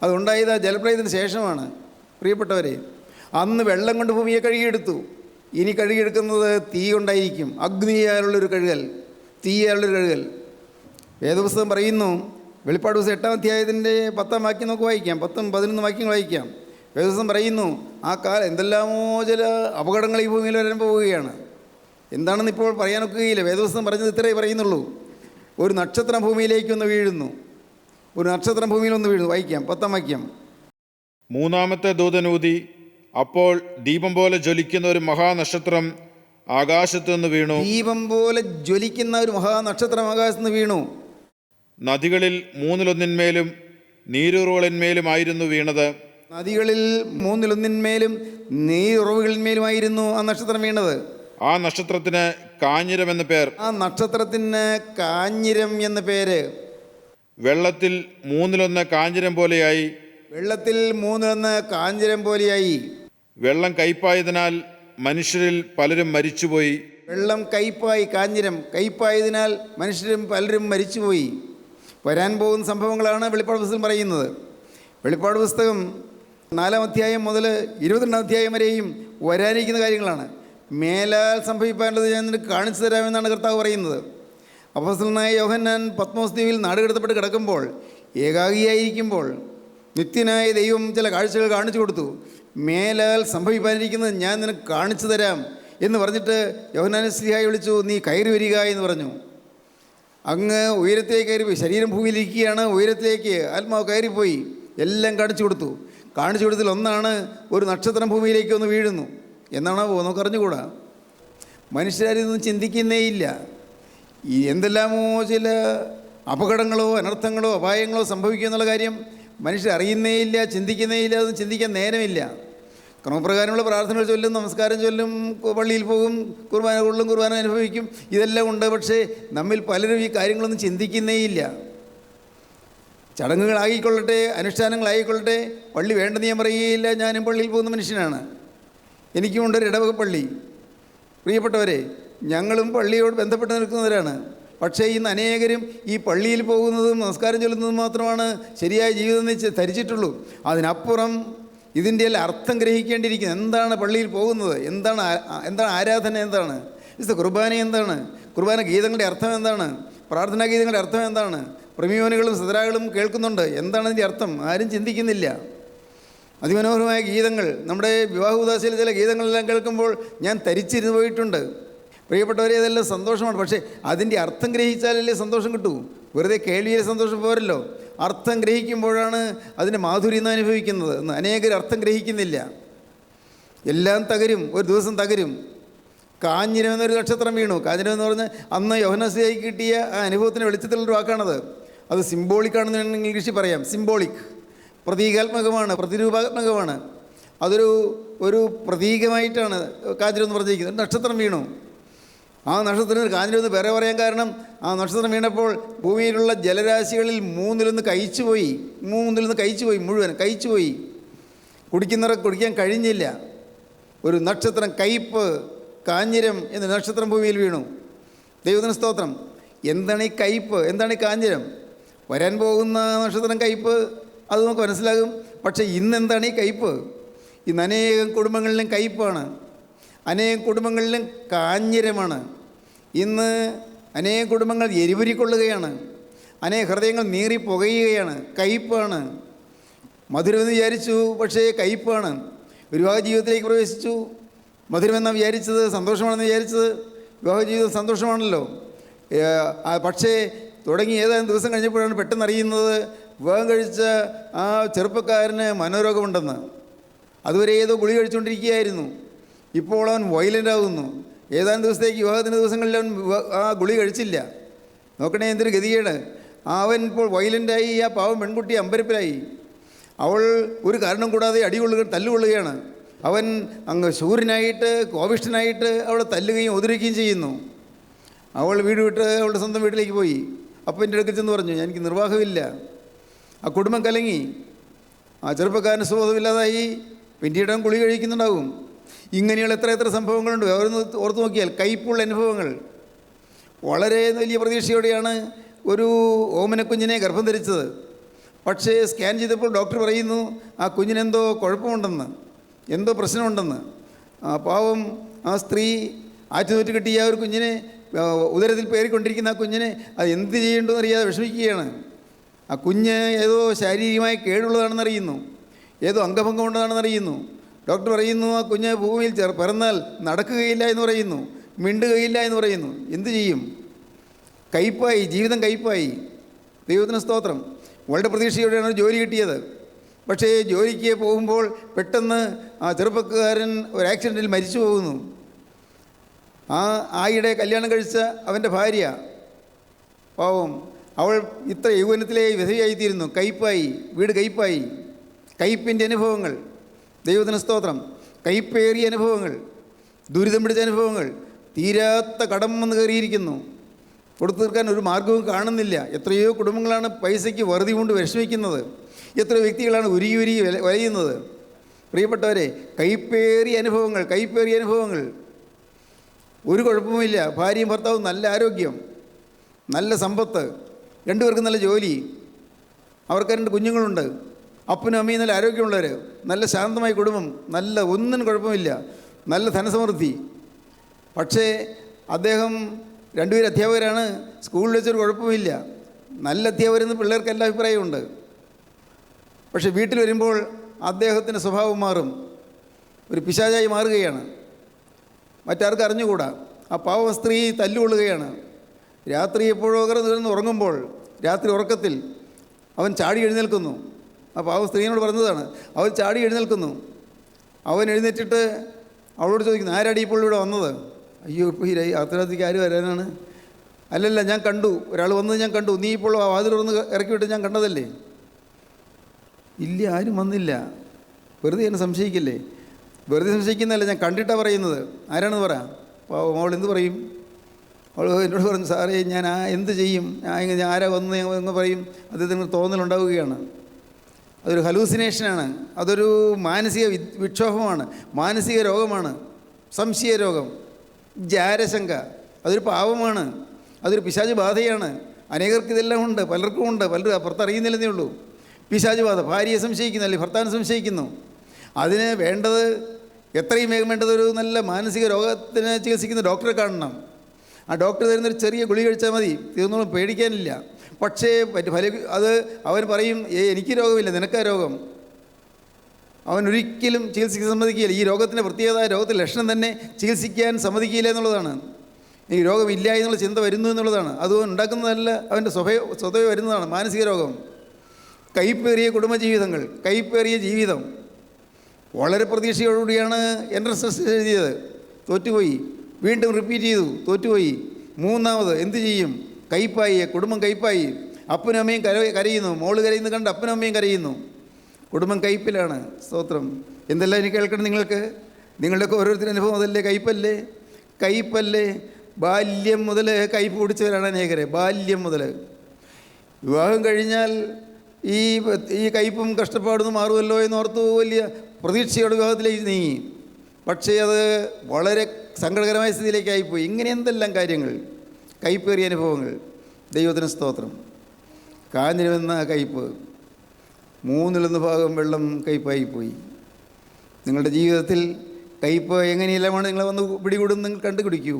അതുണ്ടായത് ജലപ്രളയത്തിന് ശേഷമാണ്. പ്രിയപ്പെട്ടവരെ, അന്ന് വെള്ളം കൊണ്ട് ഭൂമിയെ കഴുകിയെടുത്തു. ഇനി കഴുകിയെടുക്കുന്നത് തീ കൊണ്ടായിരിക്കും. അഗ്നിയാലുള്ളൊരു കഴുകൽ, തീയാലുള്ളൊരു കഴുകൽ. വേദപുസ്തകം പറയുന്നു, വെളിപ്പാട് ദിവസം 8-ാം അധ്യായത്തിൻ്റെ 10-ാം വാക്യം നമുക്ക് വായിക്കാം, 10-11 വാക്യങ്ങൾ വായിക്കാം. വേദപുസ്തകം പറയുന്നു, ആ കാലം എന്തെല്ലാമോ ചില അപകടങ്ങൾ ഈ ഭൂമിയിൽ വരാൻ പോവുകയാണ്. എന്താണെന്ന് ഇപ്പോൾ പറയാനൊക്കുകയില്ല. വേദപുസ്തകം പറഞ്ഞത് ഇത്രയേ പറയുന്നുള്ളൂ. ഒരു നക്ഷത്രം ഭൂമിയിലേക്കൊന്ന് വീഴുന്നു. ഒരു നക്ഷത്രം ഭൂമിയിലൊന്ന് വീഴുന്നു. വായിക്കാം, 10-ാം വാക്യം. മൂന്നാമത്തെ ദൂതനൂതി, അപ്പോൾ ദീപം പോലെ ജ്വലിക്കുന്ന ഒരു മഹാനക്ഷത്രം ആകാശത്തു നിന്ന് വീണു. ദീപം പോലെ ജ്വലിക്കുന്ന ഒരു മഹാനക്ഷത്രം ആകാശത്ത് നിന്ന് വീണു. നദികളിൽ 1/3 നീരുറവുകളിന്മേലുമായിരുന്നു വീണത്. നദികളിൽ 1/3 നീരുറവുകളിന്മേലുമായിരുന്നു ആ നക്ഷത്രം വീണത്. ആ നക്ഷത്രത്തിന് കാഞ്ഞിരം എന്ന പേർ. ആ നക്ഷത്രത്തിന് കാഞ്ഞിരം എന്ന പേര്. വെള്ളത്തിൽ 1/3 കാഞ്ഞിരം പോലെയായി. വെള്ളത്തിൽ 1/3 കാഞ്ഞിരം പോലെയായി. വെള്ളം കയ്പായതിനാൽ മനുഷ്യരിൽ പലരും മരിച്ചുപോയി. വെള്ളം കയ്പായി, കാഞ്ഞിരം കയ്പായതിനാൽ മനുഷ്യരും പലരും മരിച്ചുപോയി. വരാൻ പോകുന്ന സംഭവങ്ങളാണ് വെളിപ്പാട് പുസ്തകം പറയുന്നത്. വെളിപ്പാട് പുസ്തകം 4-ാം അധ്യായം മുതൽ 22-ാം അധ്യായം വരെയും വരാനിരിക്കുന്ന കാര്യങ്ങളാണ്. മേലാൽ സംഭവിക്കാനുള്ളത് ഞാൻ നിനക്ക് കാണിച്ചു തരാമെന്നാണ് കർത്താവ് പറയുന്നത്. അപ്പോസ്തലനായ യോഹന്നാൻ പത്മോസ് ദ്വീപിൽ നാടുകടത്തപ്പെട്ട് കിടക്കുമ്പോൾ, ഏകാഗിയായിരിക്കുമ്പോൾ നിത്യനായ ദൈവം ചില കാഴ്ചകൾ കാണിച്ചു കൊടുത്തു. മേലാൽ സംഭവിക്കാനിരിക്കുന്നത് ഞാൻ നിനക്ക് കാണിച്ചു തരാം എന്ന് പറഞ്ഞിട്ട് യോഹന്നാനെ സ്ലീഹായെ വിളിച്ചു, നീ കയറി വരിക എന്ന് പറഞ്ഞു. അങ്ങ് ഉയരത്തിലേക്ക് കയറിപ്പോയി. ശരീരം ഭൂമിയിലിരിക്കുകയാണ്, ഉയരത്തിലേക്ക് ആത്മാവ് കയറിപ്പോയി. എല്ലാം കാണിച്ചു കൊടുത്തു. കാണിച്ചു കൊടുത്തതിൽ ഒന്നാണ്, ഒരു നക്ഷത്രം ഭൂമിയിലേക്ക് ഒന്ന് വീഴുന്നു. എന്നാണാവോ നമുക്കറിഞ്ഞുകൂടാ. മനുഷ്യരാരിതൊന്നും ചിന്തിക്കുന്നേയില്ല. ഈ എന്തെല്ലാമോ ചില അപകടങ്ങളോ അനർത്ഥങ്ങളോ അപായങ്ങളോ സംഭവിക്കുക എന്നുള്ള കാര്യം മനുഷ്യർ അറിയുന്നേയില്ല, ചിന്തിക്കുന്നേയില്ല, അതൊന്നും ചിന്തിക്കാൻ നേരമില്ല. ക്രമപ്രകാരമുള്ള പ്രാർത്ഥനകൾ ചൊല്ലും, നമസ്കാരം ചൊല്ലും, പള്ളിയിൽ പോകും, കുർബാന കൊള്ളും, കുർബാന അനുഭവിക്കും, ഇതെല്ലാം ഉണ്ട്. പക്ഷേ നമ്മിൽ പലരും ഈ കാര്യങ്ങളൊന്നും ചിന്തിക്കുന്നേയില്ല. ചടങ്ങുകളായിക്കൊള്ളട്ടെ, അനുഷ്ഠാനങ്ങളായിക്കൊള്ളട്ടെ, പള്ളി വേണ്ടെന്ന് ഞാൻ പറയുകയില്ല. ഞാനും പള്ളിയിൽ പോകുന്ന മനുഷ്യനാണ്. എനിക്കുമുണ്ടൊരു ഇടവക പള്ളി. പ്രിയപ്പെട്ടവരെ, ഞങ്ങളും പള്ളിയോട് ബന്ധപ്പെട്ട് നിൽക്കുന്നവരാണ്. പക്ഷേ ഇന്ന് അനേകരും ഈ പള്ളിയിൽ പോകുന്നതും നമസ്കാരം ചൊല്ലുന്നതും മാത്രമാണ് ശരിയായ ജീവിതം എന്ന് ധരിച്ചിട്ടുള്ളൂ. അതിനപ്പുറം ഇതിൻ്റെ എല്ലാം അർത്ഥം ഗ്രഹിക്കേണ്ടിയിരിക്കുന്നത്. എന്താണ് പള്ളിയിൽ പോകുന്നത്, എന്താണ് ആരാധന, എന്താണ് കുർബാന, എന്താണ് കുർബാന ഗീതങ്ങളുടെ അർത്ഥം, എന്താണ് പ്രാർത്ഥനാ ഗീതങ്ങളുടെ അർത്ഥം, എന്താണ് പ്രമിയോനുകളും സദരാകളും കേൾക്കുന്നുണ്ട്, എന്താണ് അതിൻ്റെ അർത്ഥം, ആരും ചിന്തിക്കുന്നില്ല. അതിമനോഹരമായ ഗീതങ്ങൾ, നമ്മുടെ വിവാഹ ഉദാശയിൽ ചില ഗീതങ്ങളെല്ലാം കേൾക്കുമ്പോൾ ഞാൻ തരിച്ചിരുന്ന് പോയിട്ടുണ്ട്. പ്രിയപ്പെട്ടവരെ, അതെല്ലാം സന്തോഷമാണ്. പക്ഷേ അതിൻ്റെ അർത്ഥം ഗ്രഹിച്ചാലല്ലേ സന്തോഷം കിട്ടൂ. വെറുതെ കേൾവിയിലെ സന്തോഷം പോരല്ലോ. അർത്ഥം ഗ്രഹിക്കുമ്പോഴാണ് അതിൻ്റെ മാധുര്യം അനുഭവിക്കുന്നത്. എന്ന് അനേകർ അർത്ഥം ഗ്രഹിക്കുന്നില്ല. എല്ലാം തകരും, ഒരു ദിവസം തകരും. കാഞ്ഞിരം എന്നൊരു നക്ഷത്രം വീണു. കാഞ്ഞിരം എന്ന് പറഞ്ഞാൽ അന്ന് യോഹന്നാസ്ലീഹായ്ക്ക് കിട്ടിയ ആ അനുഭവത്തിൻ്റെ വെളിച്ചത്തിലുള്ളൊരു വാക്കാണത്. അത് സിംബോളിക്കാണെന്ന് ഇംഗ്ലീഷിൽ പറയാം. സിംബോളിക്, പ്രതീകാത്മകമാണ്, പ്രതിരൂപാത്മകമാണ്. ഒരു പ്രതീകമായിട്ടാണ് കാഞ്ഞിരം എന്ന് പറഞ്ഞിരിക്കുന്നത്. നക്ഷത്രം വീണു. ആ നക്ഷത്രത്തിന് കാഞ്ഞിരം എന്ന് വേറെ പറയാൻ കാരണം, ആ നക്ഷത്രം വീണപ്പോൾ ഭൂമിയിലുള്ള ജലരാശികളിൽ മൂന്നിലൊന്ന് കഴിച്ചുപോയി. മുഴുവൻ കഴിച്ചുപോയി. കുടിക്കാൻ കഴിഞ്ഞില്ല. ഒരു നക്ഷത്രം, കയ്പ്, കാഞ്ഞിരം എന്ന നക്ഷത്രം ഭൂമിയിൽ വീണു. ദൈവത്തിന് സ്തോത്രം. എന്താണ് ഈ കയ്പ്, എന്താണ് ഈ കാഞ്ഞിരം? വരാൻ പോകുന്ന നക്ഷത്രം കയ്പ്, അത് നമുക്ക് മനസ്സിലാകും. പക്ഷേ ഇന്നെന്താണ് ഈ കയ്പ്? ഇന്ന് അനേകം കുടുംബങ്ങളിലും കയ്പാണ്, അനേകം കുടുംബങ്ങളിലും കാഞ്ഞിരമാണ്. ഇന്ന് അനേകം കുടുംബങ്ങൾ എരിപുരിക്കൊള്ളുകയാണ്, അനേക ഹൃദയങ്ങൾ നീറി പുകയുകയാണ്. കയ്പാണ്. മധുരമെന്ന് വിചാരിച്ചു, പക്ഷേ കയ്പാണ്. വിവാഹ ജീവിതത്തിലേക്ക് പ്രവേശിച്ചു, മധുരമെന്നാണ് വിചാരിച്ചത്, സന്തോഷമാണെന്ന് വിചാരിച്ചത്. വിവാഹ ജീവിതം സന്തോഷമാണല്ലോ. പക്ഷേ തുടങ്ങി ഏതാനും ദിവസം കഴിഞ്ഞപ്പോഴാണ് പെട്ടെന്ന് അറിയുന്നത് വിവാഹം കഴിച്ച ആ ചെറുപ്പക്കാരന് മനോരോഗമുണ്ടെന്ന്. അതുവരെ ഏതോ ഗുളി കഴിച്ചുകൊണ്ടിരിക്കുകയായിരുന്നു. ഇപ്പോൾ അവൻ വയലൻ്റ് ആകുന്നു. ഏതാനും ദിവസത്തേക്ക്, വിവാഹത്തിൻ്റെ ദിവസങ്ങളിൽ അവൻ ആ ഗുളി കഴിച്ചില്ല. നോക്കണേ എന്തൊരു ഗതികേട്. അവൻ ഇപ്പോൾ വയലൻ്റായി. ആ പാവം പെൺകുട്ടി അമ്പരപ്പിലായി. അവൾ ഒരു കാരണം കൂടാതെ തല്ലുകൊള്ളുകയാണ്. അവൻ അങ്ങ് ശൂരനായിട്ട്, കോപിഷ്ഠനായിട്ട് അവളെ തല്ലുകയും ഒതുരുകയും ചെയ്യുന്നു. അവൾ വീട് വിട്ട് അവളുടെ സ്വന്തം വീട്ടിലേക്ക് പോയി. അപ്പം എൻ്റെ അടുക്കൽ ചെന്ന് പറഞ്ഞു, എനിക്ക് നിർവാഹമില്ല. ആ കുടുംബം കലങ്ങി. ആ ചെറുപ്പക്കാരന് സുബോധമില്ലാതായി. പിന്നീട് അവൻ ഗുളി കഴിക്കുന്നുണ്ടാവും. ഇങ്ങനെയുള്ള എത്ര സംഭവങ്ങളുണ്ട്. അവരൊന്ന് ഓർത്ത് നോക്കിയാൽ കയ്പുള്ള അനുഭവങ്ങൾ. വളരെ വലിയ പ്രതീക്ഷയോടെയാണ് ഒരു ഓമനക്കുഞ്ഞിനെ ഗർഭം ധരിച്ചത്. പക്ഷേ സ്കാൻ ചെയ്തപ്പോൾ ഡോക്ടർ പറയുന്നു ആ കുഞ്ഞിനെന്തോ കുഴപ്പമുണ്ടെന്ന്, എന്തോ പ്രശ്നമുണ്ടെന്ന്. ആ പാവം ആ സ്ത്രീ ആറ്റുനോറ്റ് കിട്ടിയ ഒരു കുഞ്ഞിനെ, ഉദരത്തിൽ പേറിക്കൊണ്ടിരിക്കുന്ന ആ കുഞ്ഞിനെ അത് എന്ത് ചെയ്യേണ്ടതെന്ന് അറിയാതെ വിഷമിക്കുകയാണ്. ആ കുഞ്ഞ് ഏതോ ശാരീരികമായി കേടുള്ളതാണെന്നറിയുന്നു, ഏതോ അംഗഭംഗം ഉള്ളതാണെന്നറിയുന്നു. ഡോക്ടർ പറയുന്നു ആ കുഞ്ഞ് ഭൂമിയിൽ പിറന്നാൽ നടക്കുകയില്ല എന്ന് പറയുന്നു, മിണ്ടുകയില്ല എന്ന് പറയുന്നു. എന്തു ചെയ്യും? കയ്പായി, ജീവിതം കയ്പായി. ദൈവത്തിന് സ്തോത്രം. വളരെ പ്രതീക്ഷയോടെയാണ് ജോലി കിട്ടിയത്. പക്ഷേ ജോലിക്ക് പോകുമ്പോൾ പെട്ടെന്ന് ആ ചെറുപ്പക്കാരൻ ഒരു ആക്സിഡൻറ്റിൽ മരിച്ചു പോകുന്നു. ആയിടെ കല്യാണം കഴിച്ച അവൻ്റെ ഭാര്യ പാവം, അവൾ ഇത്ര യൗവനത്തിലെ വിധവയായിത്തീരുന്നു. കയ്പായി, വീട് കയ്പായി. കയ്പിൻ്റെ അനുഭവങ്ങൾ. ദൈവത്തിന് സ്തോത്രം. കയ്പേറിയ അനുഭവങ്ങൾ, ദുരിതം പിടിച്ച അനുഭവങ്ങൾ. തീരാത്ത കടം വന്ന് കയറിയിരിക്കുന്നു. കൊടുത്തു തീർക്കാൻ ഒരു മാർഗവും കാണുന്നില്ല. എത്രയോ കുടുംബങ്ങളാണ് പൈസയ്ക്ക് വറുതി കൊണ്ട് വിഷമിക്കുന്നത്. എത്രയോ വ്യക്തികളാണ് ഉരുകി വലയുന്നത്. പ്രിയപ്പെട്ടവരെ, കയ്പേറിയ അനുഭവങ്ങൾ. ഒരു കുഴപ്പവുമില്ല. ഭാര്യയും ഭർത്താവും നല്ല ആരോഗ്യം, നല്ല സമ്പത്ത്, രണ്ടുപേർക്കും നല്ല ജോലി, അവർക്ക് 2 കുഞ്ഞുങ്ങളുണ്ട്, അപ്പനും അമ്മയും നല്ല ആരോഗ്യമുള്ളവർ, നല്ല ശാന്തമായ കുടുംബം, നല്ല ഒന്നിനും കുഴപ്പമില്ല, നല്ല ധനസമൃദ്ധി. പക്ഷേ അദ്ദേഹം 2 പേര് അധ്യാപകരാണ്. സ്കൂളിൽ വെച്ചൊരു കുഴപ്പമില്ല, നല്ല അധ്യാപകരെന്ന് പിള്ളേർക്കെല്ലാം അഭിപ്രായമുണ്ട്. പക്ഷേ വീട്ടിൽ വരുമ്പോൾ അദ്ദേഹത്തിൻ്റെ സ്വഭാവം മാറും, ഒരു പിശാചായി മാറുകയാണ്. മറ്റാർക്കും അറിഞ്ഞുകൂടാ. ആ പാവ സ്ത്രീ തല്ലുകൊള്ളുകയാണ്. രാത്രി എപ്പോഴോ ഉറങ്ങുമ്പോൾ, രാത്രി ഉറക്കത്തിൽ അവൻ ചാടി എഴുന്നേൽക്കുന്നു. ആ പാവ സ്ത്രീയോട് പറഞ്ഞതാണ്. അവൻ ചാടി എഴുന്നേൽക്കുന്നു. അവൻ എഴുന്നേറ്റിട്ട് അവളോട് ചോദിക്കുന്നു, ആരാടി ഇപ്പോൾ ഇവിടെ വന്നത്? അയ്യോ, ഇപ്പോൾ ഈ അർദ്ധരാത്രിക്ക് ആര് വരാനാണ്? അല്ലല്ല, ഞാൻ കണ്ടു, ഒരാൾ വന്നത് ഞാൻ കണ്ടു. നീ ഇപ്പോൾ വാതിൽ തുറന്ന് ഇറക്കി വിട്ട് ഞാൻ കണ്ടതല്ലേ? ഇല്ല, ആരും വന്നില്ല. വെറുതെ എന്നെ സംശയിക്കില്ലേ? വെറുതെ സംശയിക്കുന്നതല്ല, ഞാൻ കണ്ടിട്ടാണ് പറയുന്നത്. ആരാണെന്ന് പറ. അവൾ എന്ത് പറയും? അവൾ എന്നോട് പറഞ്ഞു, സാറേ ഞാൻ എന്ത് ചെയ്യും, ഞാൻ ആരാ വന്ന് എന്ന് പറയും. അദ്ദേഹത്തിന് തോന്നലുണ്ടാവുകയാണ്. അതൊരു ഹലൂസിനേഷനാണ്, അതൊരു മാനസിക വിക്ഷോഭമാണ്, മാനസിക രോഗമാണ്, സംശയ രോഗം, ജാരശങ്ക. അതൊരു പാവമാണ്, അതൊരു പിശാച് ബാധയാണ്. അനേകർക്ക് ഇതെല്ലാം ഉണ്ട്, പലർക്കും ഉണ്ട്, പലരും പുറത്തറിയുന്നില്ലെന്നേ ഉള്ളൂ. പിശാച് ബാധ. ഭാര്യയെ സംശയിക്കുന്നു, അല്ലെങ്കിൽ ഭർത്താവിനെ സംശയിക്കുന്നു. അതിന് വേണ്ടത്, എത്രയും വേഗം വേണ്ടത്, ഒരു നല്ല മാനസിക രോഗത്തിനെ ചികിത്സിക്കുന്ന ഡോക്ടറെ കാണണം. ആ ഡോക്ടർ തരുന്നൊരു ചെറിയ ഗുളിക കഴിച്ചാൽ മതി, തീർന്നോളം, പേടിക്കാനില്ല. പക്ഷേ അത് അവൻ പറയും, എനിക്ക് രോഗമില്ല, നിനക്കാ രോഗം. അവൻ ഒരിക്കലും ചികിത്സിക്കാൻ സമ്മതിക്കുകയില്ല. ഈ രോഗത്തിൻ്റെ പ്രത്യേകത, രോഗത്തിൻ്റെ ലക്ഷണം തന്നെ ചികിത്സിക്കാൻ സമ്മതിക്കില്ല എന്നുള്ളതാണ്. ഈ രോഗമില്ല എന്നുള്ള ചിന്ത വരുന്നു എന്നുള്ളതാണ്. അത് ഉണ്ടാക്കുന്നതല്ല, അവൻ്റെ സ്വതവേ വരുന്നതാണ് മാനസിക രോഗം. കയ്പേറിയ കുടുംബജീവിതങ്ങൾ, കയ്പേറിയ ജീവിതം. വളരെ പ്രതീക്ഷയോടുകൂടിയാണ് എൻട്രൻസ് ടെസ്റ്റ് എഴുതിയത്, തോറ്റുപോയി. വീണ്ടും റിപ്പീറ്റ് ചെയ്തു, തോറ്റുപോയി. മൂന്നാമത് എന്ത് ചെയ്യും? കയ്പായി, കുടുംബം കയ്പായി. അപ്പനും അമ്മയും കരയുന്നു, മോള് കരയുന്നു കണ്ട് അപ്പനും അമ്മയും കരയുന്നു. കുടുംബം കയ്പിലാണ്. സ്തോത്രം. എന്തെല്ലാം എനിക്ക് കേൾക്കണം നിങ്ങൾക്ക്? നിങ്ങളുടെയൊക്കെ ഓരോരുത്തരുടെ അനുഭവം അതല്ലേ? കയ്പല്ലേ? കയ്പല്ലേ? ബാല്യം മുതൽ കയ്പ് പിടിച്ചവരാണ് അനേകരെ. ബാല്യം മുതൽ വിവാഹം കഴിഞ്ഞാൽ ഈ കയ്പും കഷ്ടപ്പാടൊന്നും മാറുമല്ലോ എന്നോർത്ത് വലിയ പ്രതീക്ഷയോടെ വിവാഹത്തിലേക്ക് നീങ്ങി. പക്ഷേ അത് വളരെ സങ്കടകരമായ സ്ഥിതിയിലേക്കായിപ്പോയി. ഇങ്ങനെ എന്തെല്ലാം കാര്യങ്ങൾ, കയ്പേറിയ അനുഭവങ്ങൾ. ദൈവത്തിന് സ്തോത്രം. കാഞ്ഞിരുമെന്ന കയ്പ്, 3 ഭാഗം വെള്ളം കയ്പായിപ്പോയി. നിങ്ങളുടെ ജീവിതത്തിൽ കയ്പ് എങ്ങനെയെല്ലാമാണ് നിങ്ങളെ വന്ന് പിടികൂടും, നിങ്ങൾ കണ്ടുപിടിക്കൂ.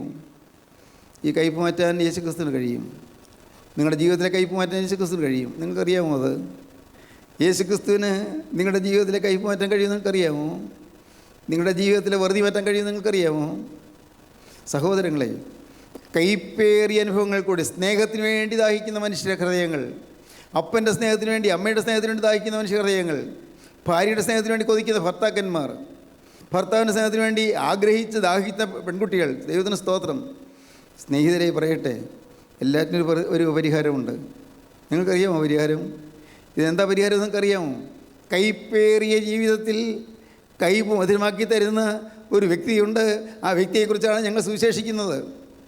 ഈ കയ്പ് മാറ്റാൻ യേശുക്രിസ്തുവിന് കഴിയും. നിങ്ങളുടെ ജീവിതത്തിലെ കയ്പ് മാറ്റാൻ യേശുക്രിസ്തുവിന് കഴിയും. നിങ്ങൾക്കറിയാമോ അത്? യേശുക്രിസ്തുവിന് നിങ്ങളുടെ ജീവിതത്തിലെ കയ്പ് മാറ്റാൻ കഴിയും. നിങ്ങൾക്കറിയാമോ? നിങ്ങളുടെ ജീവിതത്തിലെ വെറുതെ മാറ്റാൻ കഴിയും. നിങ്ങൾക്കറിയാമോ? സഹോദരങ്ങളെ, കയ്പേറിയ അനുഭവങ്ങൾ കൂടി സ്നേഹത്തിന് വേണ്ടി ദാഹിക്കുന്ന മനുഷ്യരുടെ ഹൃദയങ്ങൾ, അപ്പൻ്റെ സ്നേഹത്തിന് വേണ്ടി, അമ്മയുടെ സ്നേഹത്തിന് വേണ്ടി ദാഹിക്കുന്ന മനുഷ്യ ഹൃദയങ്ങൾ, ഭാര്യയുടെ സ്നേഹത്തിന് വേണ്ടി കൊതിക്കുന്ന ഭർത്താക്കന്മാർ, ഭർത്താവിൻ്റെ സ്നേഹത്തിന് വേണ്ടി ആഗ്രഹിച്ച് ദാഹിക്കുന്ന പെൺകുട്ടികൾ. ദൈവത്തിന് സ്തോത്രം. സ്നേഹിതരെ പറയട്ടെ, എല്ലാറ്റിനും ഒരു പരിഹാരമുണ്ട്. നിങ്ങൾക്കറിയാമോ പരിഹാരം? ഇതെന്താ പരിഹാരം നിങ്ങൾക്കറിയാമോ? കയ്പേറിയ ജീവിതത്തിൽ കയ്പ് മധുരമാക്കി തരുന്ന ഒരു വ്യക്തിയുണ്ട്. ആ വ്യക്തിയെക്കുറിച്ചാണ് ഞങ്ങൾ സുവിശേഷിക്കുന്നത്.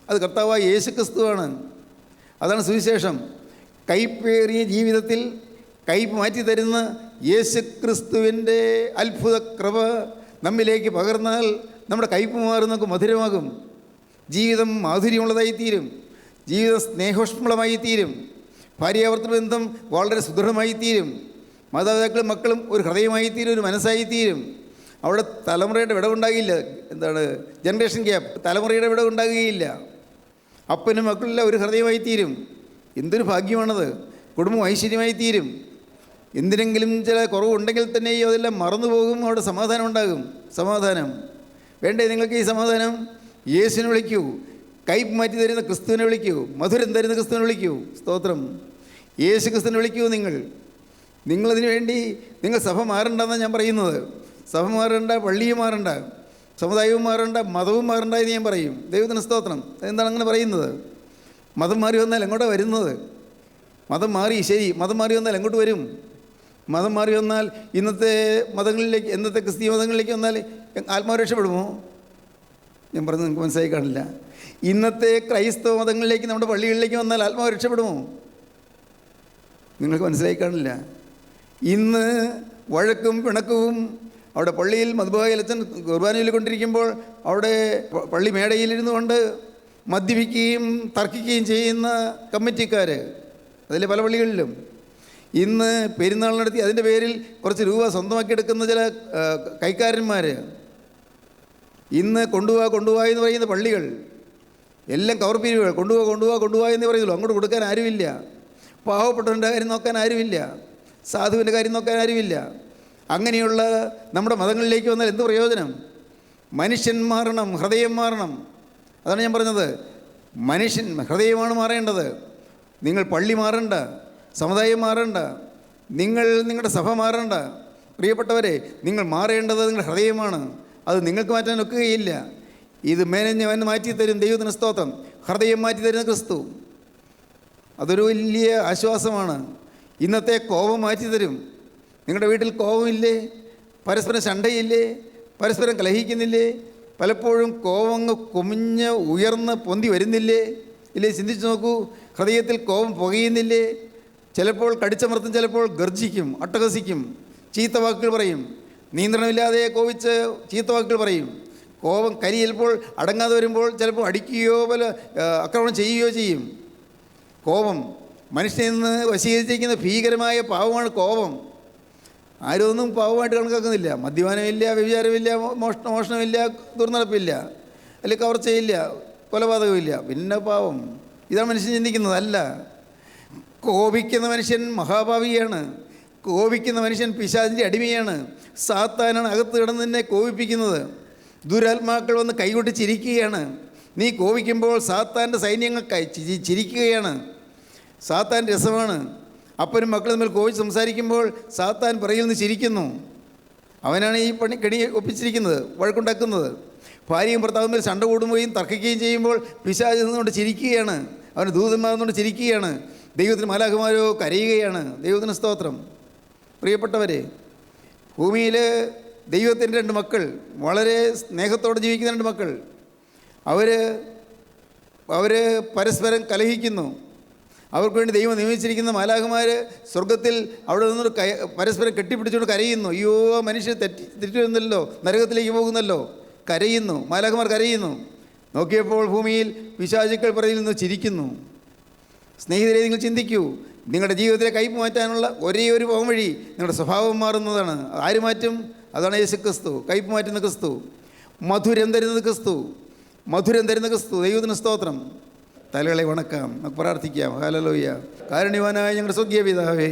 അത് കർത്താവായ യേശുക്രിസ്തുവാണ്. അതാണ് സുവിശേഷം. കയ്പേറിയ ജീവിതത്തിൽ കയ്പ് മാറ്റി തരുന്ന യേശുക്രിസ്തുവിൻ്റെ അത്ഭുത കൃപ നമ്മിലേക്ക് പകർന്നാൽ നമ്മുടെ കയ്പ് മാറി നമുക്ക് മധുരമാകും. ജീവിതം മാധുര്യമുള്ളതായിത്തീരും. ജീവിതം സ്നേഹോഷ്മളമായി തീരും. ഭാര്യാഭർത്തൃ ബന്ധം വളരെ സുദൃഢമായി തീരും. മാതാപിതാക്കളും മക്കളും ഒരു ഹൃദയമായി തീരും, ഒരു മനസ്സായി തീരും. അവിടെ തലമുറയുടെ വിടവുണ്ടാകില്ല. ജനറേഷൻ ഗ്യാപ്പ്, തലമുറയുടെ വിടവുണ്ടാകുകയില്ല. അപ്പനും മക്കളെല്ലാം ഒരു ഹൃദയമായി തീരും. എന്തൊരു ഭാഗ്യമാണത്! കുടുംബം ഐശ്വര്യമായി തീരും. എന്തിനെങ്കിലും ചില കുറവുണ്ടെങ്കിൽ തന്നെയും അതെല്ലാം മറന്നുപോകും. അവിടെ സമാധാനം ഉണ്ടാകും. സമാധാനം വേണ്ടേ നിങ്ങൾക്ക്? ഈ സമാധാനം യേശുവിനെ വിളിക്കൂ. കയ്പ് മാറ്റി തരുന്ന ക്രിസ്തുവിനെ വിളിക്കൂ. മധുരം തരുന്ന ക്രിസ്തുവിനെ വിളിക്കൂ. സ്തോത്രം. യേശു ക്രിസ്തുവിനെ വിളിക്കൂ. നിങ്ങളതിനു വേണ്ടി നിങ്ങൾ സഭ മാറണ്ടെന്നാണ് ഞാൻ പറയുന്നത്. സഭ മാറണ്ട, പള്ളിയും മാറണ്ട, സമുദായവും മാറണ്ട, മതവും മാറണ്ട എന്ന് ഞാൻ പറയും. ദൈവത്തിന് സ്തോത്രം. എന്താണ് അങ്ങനെ പറയുന്നത്? മതം മാറി വന്നാൽ എങ്ങോട്ടാണ് വരുന്നത്? മതം മാറി, ശരി, മതം മാറി വന്നാൽ എങ്ങോട്ട് വരും? മതം മാറി വന്നാൽ ഇന്നത്തെ മതങ്ങളിലേക്ക്, ഇന്നത്തെ ക്രിസ്തീയ മതങ്ങളിലേക്ക് വന്നാൽ ആത്മാവ് രക്ഷപ്പെടുമോ? ഞാൻ പറഞ്ഞത് നിങ്ങൾക്ക് മനസ്സിലായി കാണില്ല. ഇന്നത്തെ ക്രൈസ്തവ മതങ്ങളിലേക്ക്, നമ്മുടെ പള്ളികളിലേക്ക് വന്നാൽ ആത്മാവ് രക്ഷപ്പെടുമോ? നിങ്ങൾക്ക് മനസ്സിലായി കാണില്ല. ഇന്ന് വഴക്കും പിണക്കവും അവിടെ പള്ളിയിൽ മധുബായി അലച്ചൻ കുർബാനയിൽ കൊണ്ടിരിക്കുമ്പോൾ അവിടെ പള്ളി മേടയിലിരുന്നു കൊണ്ട് മദ്യപിക്കുകയും തർക്കിക്കുകയും ചെയ്യുന്ന കമ്മിറ്റിക്കാർ, അതിലെ പല പള്ളികളിലും ഇന്ന് പെരുന്നാൾ നടത്തി അതിൻ്റെ പേരിൽ കുറച്ച് രൂപ സ്വന്തമാക്കിയെടുക്കുന്ന ചില കൈക്കാരന്മാർ, ഇന്ന് കൊണ്ടുപോവാ എന്ന് പറയുന്ന പള്ളികൾ എല്ലാം കവർപ്പിരിവുകൾ. കൊണ്ടുപോവാ എന്ന് പറയുള്ളൂ. അങ്ങോട്ട് കൊടുക്കാൻ ആരുമില്ല. പാവപ്പെട്ടവൻ്റെ കാര്യം നോക്കാൻ ആരുമില്ല. സാധുവിൻ്റെ കാര്യം നോക്കാൻ ആരുമില്ല. അങ്ങനെയുള്ള നമ്മുടെ മതങ്ങളിലേക്ക് വന്നാൽ എന്ത് പ്രയോജനം? മനുഷ്യൻ മാറണം, ഹൃദയം മാറണം. അതാണ് ഞാൻ പറഞ്ഞത്. മനുഷ്യൻ ഹൃദയമാണ് മാറേണ്ടത്. നിങ്ങൾ പള്ളി മാറണ്ട, സമുദായം മാറണ്ട, നിങ്ങളുടെ സഭ മാറണ്ട. പ്രിയപ്പെട്ടവരെ, നിങ്ങൾ മാറേണ്ടത് നിങ്ങളുടെ ഹൃദയമാണ്. അത് നിങ്ങൾക്ക് മാറ്റാൻ ഒക്കുകയില്ല. ഇത് മേനഞ്ഞവൻ മാറ്റിത്തരും. ദൈവത്തിന് സ്തോത്രം. ഹൃദയം മാറ്റി തരുന്ന ക്രിസ്തു, അതൊരു വലിയ ആശ്വാസമാണ്. ഇന്നത്തെ കോപം മാറ്റി തരും. നിങ്ങളുടെ വീട്ടിൽ കോപമില്ലേ? പരസ്പരം ശണ്ടയില്ലേ? പരസ്പരം കലഹിക്കുന്നില്ലേ? പലപ്പോഴും കോപം അങ്ങ് കുമിഞ്ഞ് ഉയർന്ന് പൊന്തി വരുന്നില്ലേ? ഇല്ലേ? ചിന്തിച്ച് നോക്കൂ. ഹൃദയത്തിൽ കോപം പുകയുന്നില്ലേ? ചിലപ്പോൾ കടിച്ചമർത്തും, ചിലപ്പോൾ ഗർജിക്കും, അട്ടഹസിക്കും, ചീത്ത വാക്കുകൾ പറയും. നിയന്ത്രണമില്ലാതെ കോപിച്ച് ചീത്ത വാക്കുകൾ പറയും. കോപം കരി ചിലപ്പോൾ അടങ്ങാതെ വരുമ്പോൾ ചിലപ്പോൾ അടിക്കുകയോ പല ആക്രമണം ചെയ്യുകയോ ചെയ്യും. കോപം മനുഷ്യനിൽ നിന്ന് വശീകരിച്ചിരിക്കുന്ന ഭീകരമായ പാവമാണ് കോപം. ആരും ഒന്നും പാവമായിട്ട് കണക്കാക്കുന്നില്ല. മദ്യപാനമില്ല, വ്യഭിചാരമില്ല, മോഷണമില്ല, ദുർനടപ്പില്ല, അല്ലെങ്കിൽ കവർച്ചയില്ല, കൊലപാതകമില്ല, പിന്നെ പാവം. ഇതാണ് മനുഷ്യൻ ചിന്തിക്കുന്നതല്ല. കോപിക്കുന്ന മനുഷ്യൻ മഹാഭാവിയാണ്. കോപിക്കുന്ന മനുഷ്യൻ പിശാചിൻ്റെ അടിമയാണ്. സാത്താനാണ് അകത്ത് കിടന്ന് നിന്നെ കോപിപ്പിക്കുന്നത്. ദുരാത്മാക്കൾ വന്ന് കൈകൊട്ടി ചിരിക്കുകയാണ്. നീ കോപിക്കുമ്പോൾ സാത്താൻ്റെ സൈന്യങ്ങൾ ചിരിക്കുകയാണ്. സാത്താൻ രസമാണ്. അപ്പനും മക്കളും തമ്മിൽ കോപിച്ച് സംസാരിക്കുമ്പോൾ സാത്താൻ പുറകിൽ നിന്ന് ചിരിക്കുന്നു. അവനാണ് ഈ കെണി ഒപ്പിച്ചിരിക്കുന്നത്, വഴക്കുണ്ടാക്കുന്നത്. ഭാര്യയും ഭർത്താവും തമ്മിൽ സണ്ട കൂടുകയും തർക്കിക്കുകയും ചെയ്യുമ്പോൾ പിശാച് നിന്നുകൊണ്ട് ചിരിക്കുകയാണ്. അവന് ദൂതന്മാർ നിന്നുകൊണ്ട് ചിരിക്കുകയാണ്. ദൈവത്തിന് മാലാഖമാരോ കരയുകയാണ്. ദൈവത്തിന് സ്തോത്രം. പ്രിയപ്പെട്ടവരെ, ഭൂമിയിൽ ദൈവത്തിൻ്റെ 2 മക്കൾ, വളരെ സ്നേഹത്തോടെ ജീവിക്കുന്ന 2 മക്കൾ, അവർ പരസ്പരം കലഹിക്കുന്നു. അവർക്ക് വേണ്ടി ദൈവം നിയമിച്ചിരിക്കുന്ന മാലാഖമാർ സ്വർഗത്തിൽ അവിടെ നിന്നൊരു പരസ്പരം കെട്ടിപ്പിടിച്ചുകൊണ്ട് കരയുന്നു. അയ്യോ, മനുഷ്യർ തെറ്റി വരുന്നല്ലോ, നരകത്തിലേക്ക് പോകുന്നല്ലോ, കരയുന്നു. മാലാഖമാർ കരയുന്നു. നോക്കിയപ്പോൾ ഭൂമിയിൽ പിശാചുക്കൾ പുറകിൽ നിന്ന് ചിരിക്കുന്നു. സ്നേഹിതരെ, നിങ്ങൾ ചിന്തിക്കൂ. നിങ്ങളുടെ ജീവിതത്തിലെ കയ്പ് മാറ്റാനുള്ള ഒരേ ഒരു പോംവഴി നിങ്ങളുടെ സ്വഭാവം മാറുന്നതാണ്. ആര് മാറ്റും? അതാണ് യേശു ക്രിസ്തു. കയ്പ് മാറ്റുന്ന ക്രിസ്തു, മധുരം തരുന്നത് ക്രിസ്തു, മധുരം തരുന്ന ക്രിസ്തു. ദൈവത്തിന് സ്തോത്രം. തലകളെ വണക്കാം, നമുക്ക് പ്രാർത്ഥിക്കാം. ഹല്ലേലൂയ. കാരുണ്യവാനായ ഞങ്ങളുടെ സ്വർഗീയ പിതാവേ,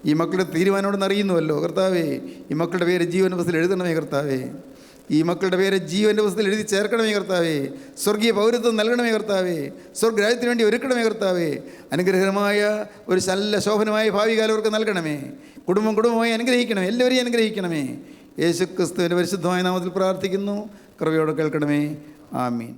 ഈ മക്കളുടെ തീരുമാനമോടെന്ന് അറിയുന്നുവല്ലോ കർത്താവേ. ഈ മക്കളുടെ പേര് ജീവൻ്റെ പുസ്തകത്തിൽ എഴുതണമേ കർത്താവേ. ഈ മക്കളുടെ പേര് ജീവൻ്റെ പുസ്തകത്തിൽ എഴുതി ചേർക്കണമേ കർത്താവേ. സ്വർഗീയ പൗരത്വം നൽകണമേ കർത്താവേ. സ്വർഗ്ഗരാജ്യത്തിന് വേണ്ടി ഒരുക്കണമേ കർത്താവേ. അനുഗ്രഹമായ ഒരു നല്ല ശോഭനമായ ഭാവി കാലം അവർക്ക് നൽകണമേ. കുടുംബമായി അനുഗ്രഹിക്കണമേ. എല്ലാവരെയും അനുഗ്രഹിക്കണമേ. യേശു ക്രിസ്തുവിൻ്റെ പരിശുദ്ധമായ നാമത്തിൽ പ്രാർത്ഥിക്കുന്നു. കൃപയോടെ കേൾക്കണമേ. ആമീൻ.